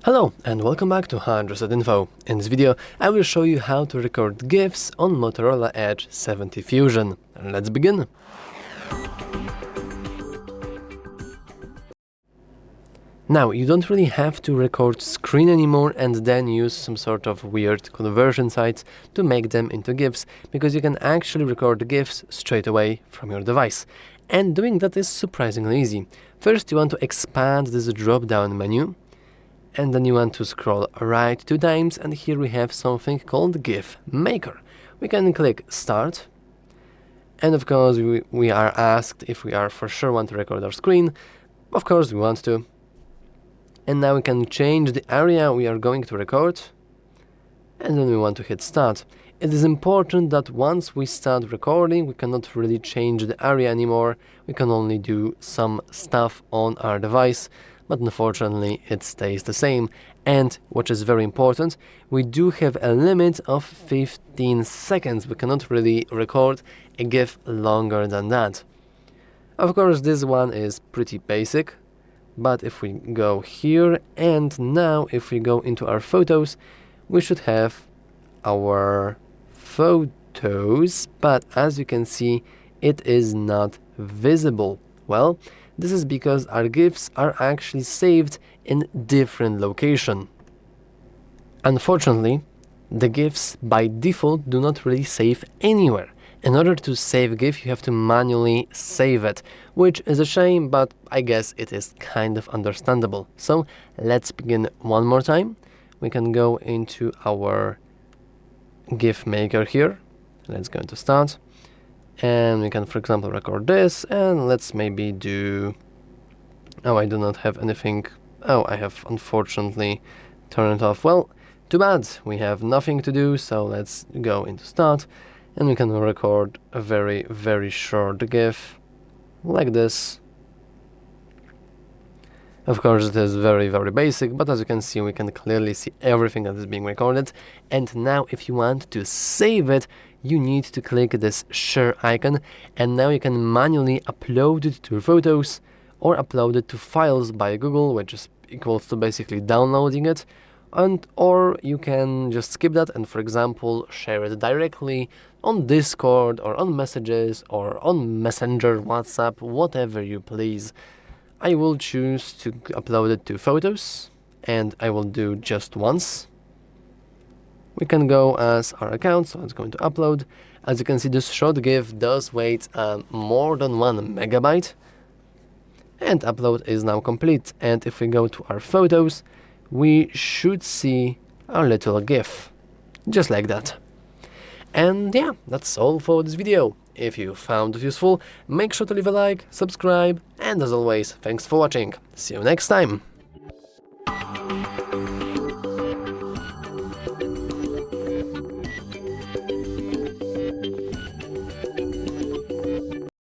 Hello and welcome back to HardReset.Info. In this video I will show you how to record GIFs on Motorola Edge 70 Fusion. Let's begin! Now, you don't really have to record screen anymore and then use some sort of weird conversion sites to make them into GIFs, because you can actually record GIFs straight away from your device. And doing that is surprisingly easy. First, you want to expand this drop-down menu, and then you want to scroll right 2 times, and here we have something called GIF Maker. We can click Start, and of course we are asked if we are for sure want to record our screen. Of course we want to. And now we can change the area we are going to record, and then we want to hit Start. It is important that once we start recording, we cannot really change the area anymore. We can only do some stuff on our device, but unfortunately it stays the same. And what is very important, we do have a limit of 15 seconds. We cannot really record a GIF longer than that. Of course, this one is pretty basic, but if we go here, and now if we go into our photos, we should have our photos, but as you can see, it is not visible. Well, this is because our GIFs are actually saved in different location. Unfortunately, the GIFs by default do not really save anywhere. In order to save GIF, you have to manually save it, which is a shame, but I guess it is kind of understandable. So let's begin one more time. We can go into our GIF Maker here. Let's go into Start. And we can, for example, record this, and let's maybe do... Oh, I do not have anything. Oh, I have unfortunately turned it off. Well, too bad. We have nothing to do, so let's go into Start, and we can record a very, very short GIF, like this. Of course, it is very, very basic, but as you can see, we can clearly see everything that is being recorded. And now, if you want to save it, you need to click this share icon, and now you can manually upload it to photos or upload it to files by Google, which is equals to basically downloading it, or you can just skip that and, for example, share it directly on Discord or on Messages or on Messenger, WhatsApp, whatever you please. I will choose to upload it to photos, and I will do just once. We can go as our account, so it's going to upload. As you can see, this short GIF does weigh more than 1 megabyte, and upload is now complete. And if we go to our photos, we should see our little GIF, just like that. And yeah, that's all for this video. If you found it useful, make sure to leave a like, subscribe, and as always, thanks for watching. See you next time!